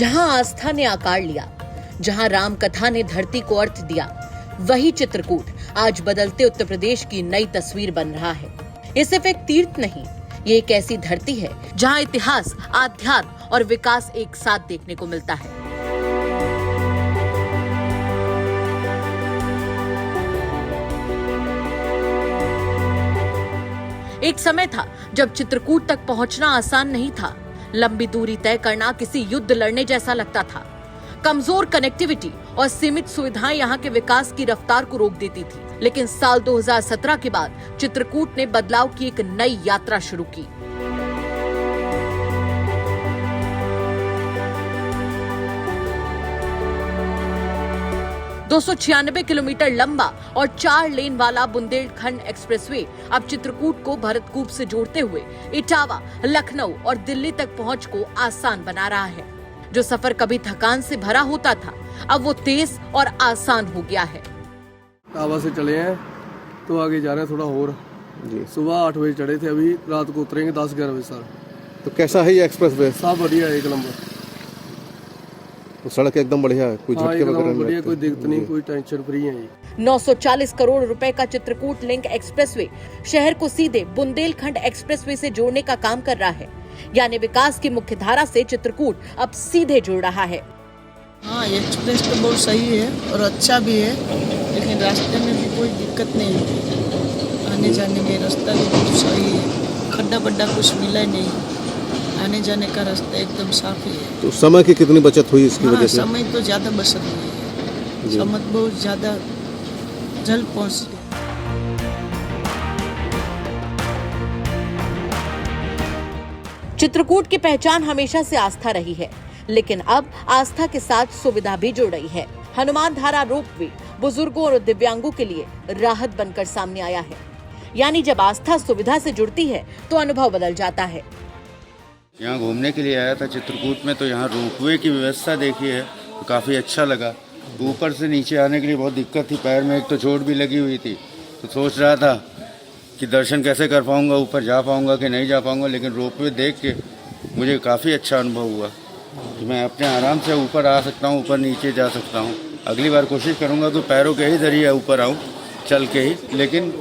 जहां आस्था ने आकार लिया, जहां राम कथा ने धरती को अर्थ दिया, वही चित्रकूट आज बदलते उत्तर प्रदेश की नई तस्वीर बन रहा है। ये सिर्फ एक तीर्थ नहीं, ये एक ऐसी धरती है जहां इतिहास, आध्यात्म और विकास एक साथ देखने को मिलता है। एक समय था जब चित्रकूट तक पहुंचना आसान नहीं था। लंबी दूरी तय करना किसी युद्ध लड़ने जैसा लगता था। कमजोर कनेक्टिविटी और सीमित सुविधाएं यहां के विकास की रफ्तार को रोक देती थी। लेकिन साल 2017 के बाद चित्रकूट ने बदलाव की एक नई यात्रा शुरू की। दो 296 किलोमीटर लंबा और 4 लेन वाला बुंदेलखंड एक्सप्रेसवे अब चित्रकूट को भरतकूप से जोड़ते हुए इटावा, लखनऊ और दिल्ली तक पहुंच को आसान बना रहा है। जो सफर कभी थकान से भरा होता था, अब वो तेज और आसान हो गया है। इटावा से चले हैं तो आगे जा रहे हैं थोड़ा और जी। सुबह 8 बजे चढ़े थे, अभी रात को उतरेंगे 10-11 बजे सर। तो कैसा है ये एक्सप्रेसवे? सब बढ़िया है, एक नंबर। तो सड़क एकदम बढ़िया है, कोई झटके वगैरह बढ़िया, कोई दिक्कत नहीं, कोई टेंशन फ्री है। 940 करोड़ रुपए का चित्रकूट लिंक एक्सप्रेसवे शहर को सीधे बुंदेलखंड एक्सप्रेसवे से जोड़ने का काम कर रहा है। यानी विकास की मुख्य धारा से चित्रकूट अब सीधे जुड़ रहा है। हाँ, एक्सप्रेस तो बहुत सही है और अच्छा भी है, लेकिन रास्ते में भी कोई दिक्कत नहीं है। आने जाने में रास्ता भी बहुत सही है, खड्डा बड्डा कुछ मिला नहीं, आने जाने का रास्ता एकदम साफ ही है। तो समय की कितनी बचत हुई इसकी वजह से? समय तो ज़्यादा बचत हुई है, समय बहुत ज़्यादा जल्द पहुँच गया। चित्रकूट की पहचान हमेशा से आस्था रही है, लेकिन अब आस्था के साथ सुविधा भी जुड़ रही है। हनुमान धारा रोपवे बुजुर्गों और दिव्यांगों के लिए राहत बनकर सामने आया है। यानी जब आस्था सुविधा से जुड़ती है तो अनुभव बदल जाता है। यहाँ घूमने के लिए आया था चित्रकूट में, तो यहाँ रोपवे की व्यवस्था देखी है तो काफ़ी अच्छा लगा। ऊपर से नीचे आने के लिए बहुत दिक्कत थी, पैर में एक तो चोट भी लगी हुई थी, तो सोच रहा था कि दर्शन कैसे कर पाऊँगा, ऊपर जा पाऊँगा कि नहीं जा पाऊँगा। लेकिन रोपवे देख के मुझे काफ़ी अच्छा अनुभव हुआ कि मैं अपने आराम से ऊपर आ सकता हूँ, ऊपर नीचे जा सकता हूँ। अगली बार कोशिश करूँगा तो पैरों के ही जरिए ऊपर आऊँ, चल के ही। लेकिन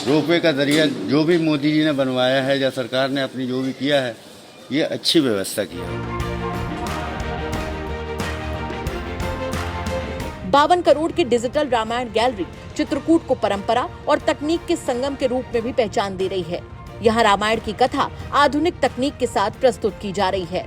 रोपवे का जरिया जो भी मोदी जी ने बनवाया है या सरकार ने अपनी जो भी किया है, ये अच्छी व्यवस्था की है। 52 करोड़ की डिजिटल रामायण गैलरी चित्रकूट को परंपरा और तकनीक के संगम के रूप में भी पहचान दे रही है। यहाँ रामायण की कथा आधुनिक तकनीक के साथ प्रस्तुत की जा रही है।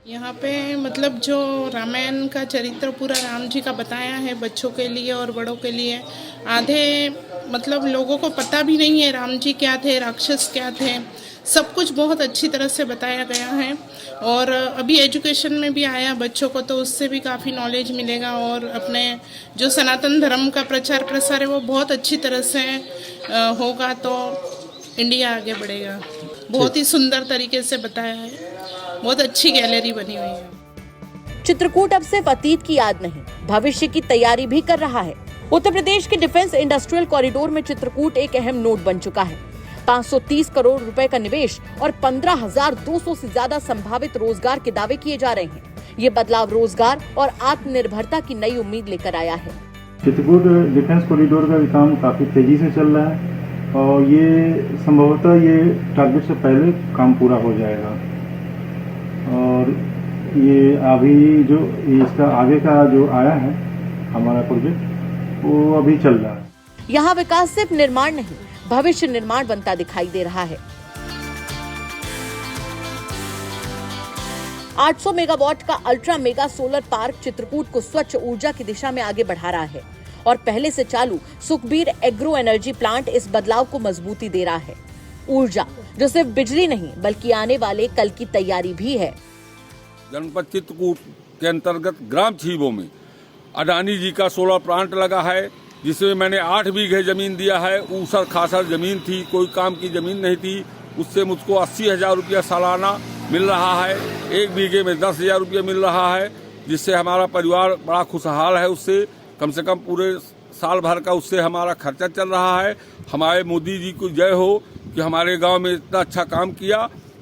यहाँ पे मतलब जो रामायण का चरित्र पूरा राम जी का बताया है, बच्चों के लिए और बड़ों के लिए। आधे मतलब लोगों को पता भी नहीं है राम जी क्या थे, राक्षस क्या थे, सब कुछ बहुत अच्छी तरह से बताया गया है। और अभी एजुकेशन में भी आया बच्चों को, तो उससे भी काफ़ी नॉलेज मिलेगा। और अपने जो सनातन धर्म का प्रचार प्रसार है वो बहुत अच्छी तरह से होगा, तो इंडिया आगे बढ़ेगा। बहुत ही सुंदर तरीके से बताया है, बहुत अच्छी गैलरी बनी हुई है। चित्रकूट अब सिर्फ अतीत की याद नहीं, भविष्य की तैयारी भी कर रहा है। उत्तर प्रदेश के डिफेंस इंडस्ट्रियल कॉरिडोर में चित्रकूट एक अहम नोड बन चुका है। 530 करोड़ रुपए का निवेश और 15,200 से ज्यादा संभावित रोजगार के दावे किए जा रहे हैं। ये बदलाव रोजगार और आत्मनिर्भरता की नई उम्मीद लेकर आया है। चित्रकूट डिफेंस कॉरिडोर का काम काफी तेजी से चल रहा है और ये संभवतः ये टारगेट से पहले काम पूरा हो जाएगा। और ये अभी जो इसका आगे का जो आया है हमारा प्रोजेक्ट, वो अभी चल रहा है। यहाँ विकास सिर्फ निर्माण नहीं, भविष्य निर्माण बनता दिखाई दे रहा है। 800 मेगावाट का ultra mega solar park Chitrakoot को स्वच्छ ऊर्जा की दिशा में आगे बढ़ा रहा है और पहले से चालू सुखबीर एग्रो एनर्जी प्लांट इस बदलाव को मजबूती दे रहा है। ऊर्जा जो सिर्फ बिजली नहीं बल्कि आने वाले कल की तैयारी भी है। जनपद चित्रकूट के अंतर्गत ग्राम छीबो में अडानी जी का सोलर प्लांट लगा है, जिसमें मैंने 8 बीघे जमीन दिया है। ऊसर खासर जमीन थी, कोई काम की जमीन नहीं थी। उससे मुझको 80,000 रुपया सालाना मिल रहा है। 1 बीघे में 10,000 रुपया मिल रहा है, जिससे हमारा परिवार बड़ा खुशहाल है। उससे कम से कम पूरे साल भर का उससे हमारा खर्चा चल रहा है। हमारे मोदी जी को जय हो कि हमारे गांव में इतना अच्छा काम किया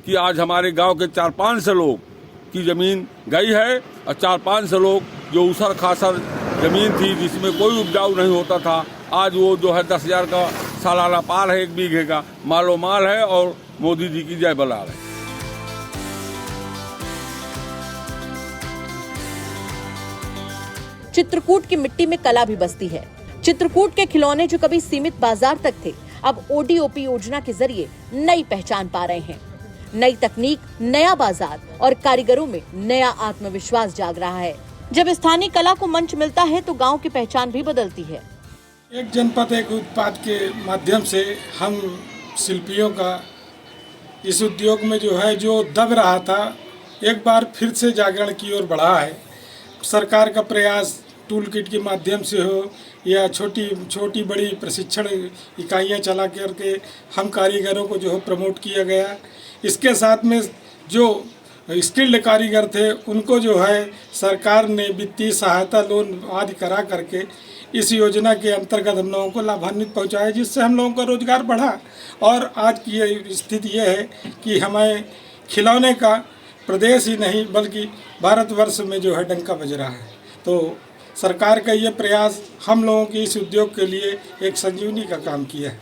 कि आज हमारे गांव के 4-5 लोग की जमीन गई है और 400-500 लोग जो ऊसर खासर जमीन थी जिसमें कोई उपजाऊ नहीं होता था, आज वो जो है 10,000 का सालाना पार है 1 बीघे का, मालो माल है और मोदी जी की जय बलाल है। चित्रकूट की मिट्टी में कला भी बसती है। चित्रकूट के खिलौने जो कभी सीमित बाजार तक थे, अब ODOP योजना के जरिए नई पहचान पा रहे हैं। नई तकनीक, नया बाजार और कारीगरों में नया आत्मविश्वास जाग रहा है। जब स्थानीय कला को मंच मिलता है तो गांव की पहचान भी बदलती है। एक जनपद एक उत्पाद के माध्यम से हम शिल्पियों का इस उद्योग में जो दब रहा था, एक बार फिर से जागरण की ओर बढ़ा है। सरकार का प्रयास टूल किट के माध्यम से हो या छोटी बड़ी प्रशिक्षण इकाइयाँ चला करके हम कारीगरों को प्रमोट किया गया। इसके साथ में जो स्किल्ड कारीगर थे उनको सरकार ने वित्तीय सहायता, लोन आदि करा करके इस योजना के अंतर्गत हम लोगों को लाभान्वित पहुंचाया, जिससे हम लोगों का रोजगार बढ़ा। और आज की ये स्थिति ये है कि हमें खिलौने का प्रदेश ही नहीं बल्कि भारतवर्ष में डंका बज रहा है। तो सरकार का ये प्रयास हम लोगों के इस उद्योग के लिए एक संजीवनी का काम किया है।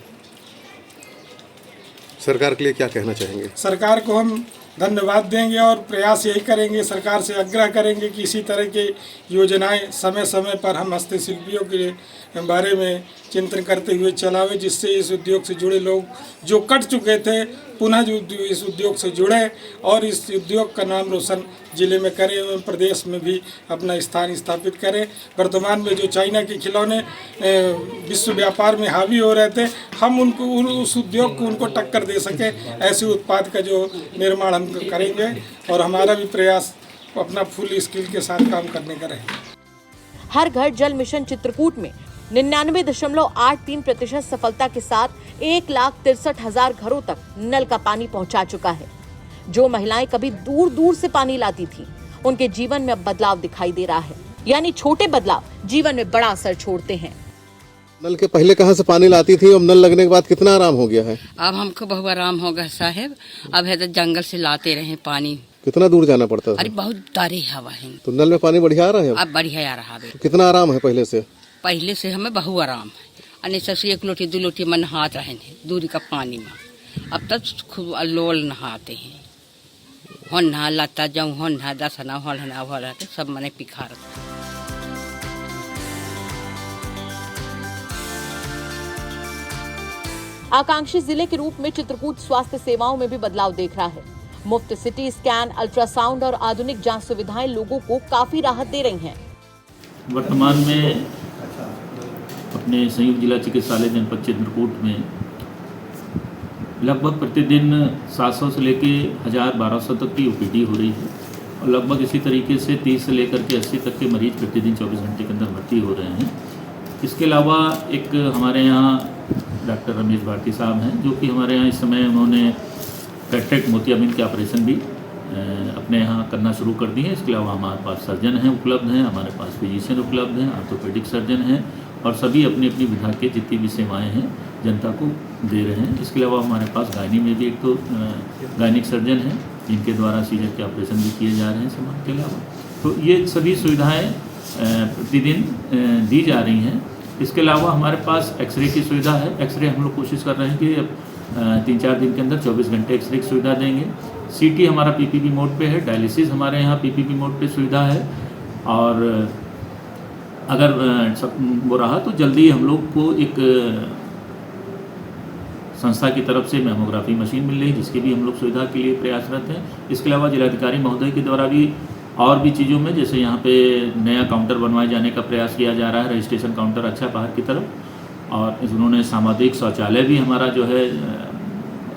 सरकार के लिए क्या कहना चाहेंगे? सरकार को हम धन्यवाद देंगे और प्रयास यही करेंगे, सरकार से आग्रह करेंगे कि इसी तरह की योजनाएं समय समय पर हम हस्तशिल्पियों के बारे में चिंतन करते हुए चलावें, जिससे इस उद्योग से जुड़े लोग जो कट चुके थे पुनः जो इस उद्योग से जुड़े और इस उद्योग का नाम रोशन जिले में करें एवं प्रदेश में भी अपना स्थान स्थापित करें। वर्तमान में जो चाइना के खिलौने विश्व व्यापार में हावी हो रहे थे, हम उनको उस उद्योग को उनको टक्कर दे सकें, ऐसे उत्पाद का जो निर्माण हम करेंगे और हमारा भी प्रयास अपना फुल स्किल के साथ काम करने का रहेगा। हर घर जल मिशन चित्रकूट में 99.83% सफलता के साथ 1,63,000 घरों तक नल का पानी पहुंचा चुका है। जो महिलाएं कभी दूर दूर से पानी लाती थी, उनके जीवन में अब बदलाव दिखाई दे रहा है। यानी छोटे बदलाव जीवन में बड़ा असर छोड़ते हैं। नल के पहले कहाँ से पानी लाती थी, अब नल लगने के बाद कितना आराम हो गया है? अब हमको बहुत आराम हो गया साहब। अब है तो जंगल से लाते रहे पानी। कितना दूर जाना पड़ता था? अरे बहुत तारी हवा है। तो नल में पानी बढ़िया आ रहा है अब बढ़िया आ रहा है। तो कितना आराम है पहले से? पहले से हमें बहुत आराम है। अन्य सबसे 1 लोटी 2 लोटी में नहाते रहे दूरी का पानी में। अब तक खूब अल्लोल नहाते हैं। हो नहा लाता जाऊँ, हो नहा 10 ना हो नहा हो रहते सब मने पिखार। आकांक्षी जिले के रूप में चित्रकूट स्वास्थ्य सेवाओं में भी बदलाव देख रहा है। मुफ्त सिटी स्कैन, अल्ट्रासाउंड और आधुनिक जांच सुविधाएं लोगों को काफी राहत दे रही हैं। वर्तमान में अपने संयुक्त जिला चिकित्सालय जनपद चित्रकूट में लगभग प्रतिदिन 700 से लेके 1000-1200 तक की OPD हो रही है और लगभग इसी तरीके से 30 से लेकर के 80 तक के मरीज प्रतिदिन 24 घंटे के अंदर भर्ती हो रहे हैं। इसके अलावा एक हमारे यहाँ डॉक्टर रमेश भारती साहब हैं, जो कि हमारे यहाँ इस समय उन्होंने कैटरेक्ट मोतियाबिंद के ऑपरेशन भी अपने यहाँ करना शुरू कर दिए हैं। इसके अलावा हमारे पास सर्जन हैं उपलब्ध हैं, हमारे पास फिजिशियन उपलब्ध हैं, ऑर्थोपेडिक सर्जन हैं और सभी अपनी अपनी विधा के जितनी भी सेवाएं हैं जनता को दे रहे हैं। इसके अलावा हमारे पास गायनी में भी एक तो गायनिक सर्जन हैं जिनके द्वारा सीजर के ऑपरेशन भी किए जा रहे हैं समाज के अलावा। तो ये सभी सुविधाएँ प्रतिदिन दी जा रही हैं। इसके अलावा हमारे पास एक्सरे की सुविधा है। एक्सरे हम लोग कोशिश कर रहे हैं कि अब 3-4 दिन के अंदर 24 घंटे एक्सरे की सुविधा देंगे। CT हमारा PPP मोड पे है। डायलिसिस हमारे यहाँ PPP मोड पे सुविधा है और अगर वो रहा तो जल्दी हम लोग को एक संस्था की तरफ से मैमोग्राफी मशीन मिल रही है, जिसकी भी हम लोग सुविधा के लिए प्रयासरत हैं। इसके अलावा जिलाधिकारी महोदय के द्वारा भी और भी चीज़ों में, जैसे यहाँ पे नया काउंटर बनवाए जाने का प्रयास किया जा रहा है, रजिस्ट्रेशन काउंटर अच्छा बाहर की तरफ। और उन्होंने सामुदायिक शौचालय भी हमारा जो है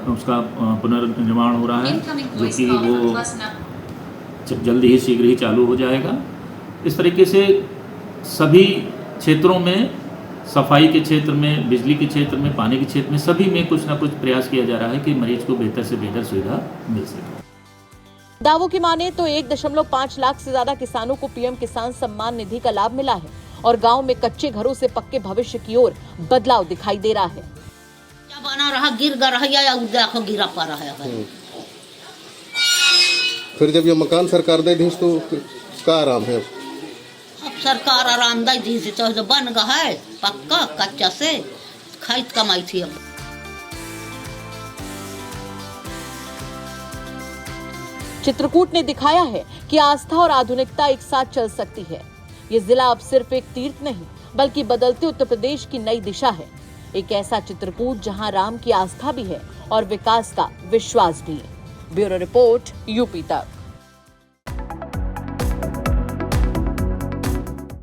उसका पुनर्निर्माण हो रहा है, जो कि वो जल्दी ही शीघ्र ही चालू हो जाएगा। इस तरीके से सभी क्षेत्रों में, सफाई के क्षेत्र में, बिजली के क्षेत्र में, पानी के क्षेत्र में, सभी में कुछ ना कुछ प्रयास किया जा रहा है कि मरीज को बेहतर से बेहतर सुविधा मिल सके। दावों की माने तो 1.5 लाख से ज्यादा किसानों को PM किसान सम्मान निधि का लाभ मिला है और गांव में कच्चे घरों से पक्के भविष्य की ओर बदलाव दिखाई दे रहा है। बना रहा गिर गा रहा या देखो गिरा पा रहा है। फिर जब ये मकान सरकार दे दी तो क्या आराम है? अब सरकार आरामदायी दी थी तो बन गया है पक्का, कच्चा से खाइत कमाई थी। अब चित्रकूट ने दिखाया है कि आस्था और आधुनिकता एक साथ चल सकती है। ये जिला अब सिर्फ एक तीर्थ नहीं बल्कि बदलते उत्तर प्रदेश की नई दिशा है। एक ऐसा चित्रकूट जहां राम की आस्था भी है और विकास का विश्वास भी है। ब्यूरो रिपोर्ट, यूपी तक।